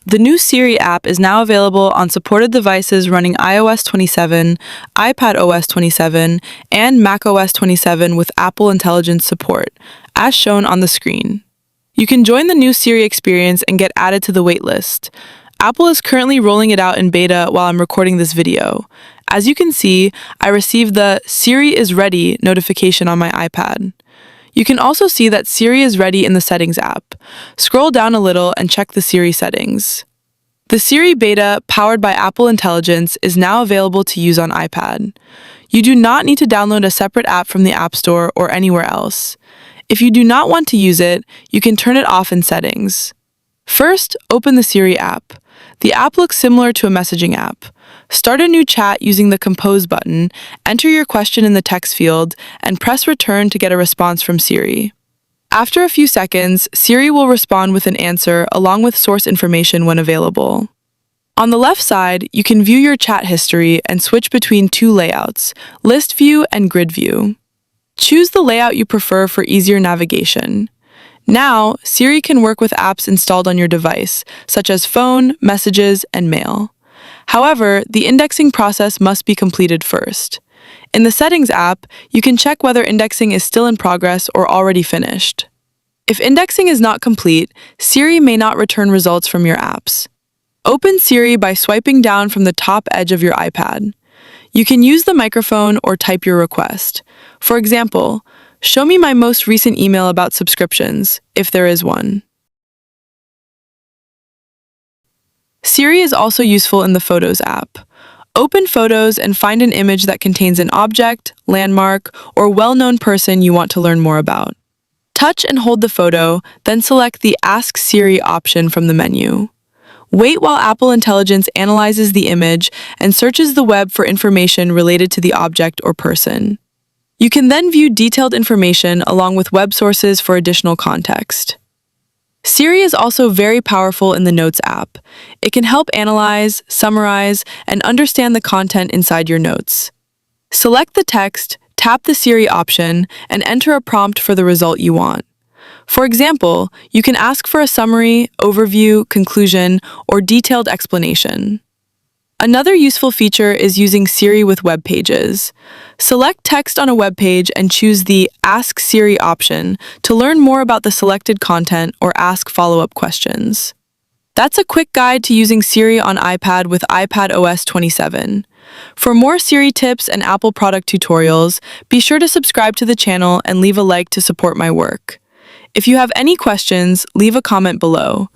The new Siri app is now available on supported devices running iOS 27, iPadOS 27, and macOS 27 with Apple Intelligence support, as shown on the screen. You can join the new Siri experience and get added to the waitlist. Apple is currently rolling it out in beta while I'm recording this video. As you can see, I received the Siri is ready notification on my iPad. You can also see that Siri is ready in the Settings app. Scroll down a little and check the Siri settings. The Siri beta, powered by Apple Intelligence, is now available to use on iPad. You do not need to download a separate app from the App Store or anywhere else. If you do not want to use it, you can turn it off in Settings. First, open the Siri app. The app looks similar to a messaging app. Start a new chat using the Compose button, enter your question in the text field, and press Return to get a response from Siri. After a few seconds, Siri will respond with an answer along with source information when available. On the left side, you can view your chat history and switch between two layouts, List View and Grid View. Choose the layout you prefer for easier navigation. Now, Siri can work with apps installed on your device, such as phone, messages, and mail. However, the indexing process must be completed first. In the Settings app, you can check whether indexing is still in progress or already finished. If indexing is not complete, Siri may not return results from your apps. Open Siri by swiping down from the top edge of your iPad. You can use the microphone or type your request. For example, show me my most recent email about subscriptions, if there is one. Siri is also useful in the Photos app. Open Photos and find an image that contains an object, landmark, or well-known person you want to learn more about. Touch and hold the photo, then select the Ask Siri option from the menu. Wait while Apple Intelligence analyzes the image and searches the web for information related to the object or person. You can then view detailed information along with web sources for additional context. Siri is also very powerful in the Notes app. It can help analyze, summarize, and understand the content inside your notes. Select the text, tap the Siri option, and enter a prompt for the result you want. For example, you can ask for a summary, overview, conclusion, or detailed explanation. Another useful feature is using Siri with web pages. Select text on a web page and choose the Ask Siri option to learn more about the selected content or ask follow-up questions. That's a quick guide to using Siri on iPad with iPadOS 27. For more Siri tips and Apple product tutorials, be sure to subscribe to the channel and leave a like to support my work. If you have any questions, leave a comment below.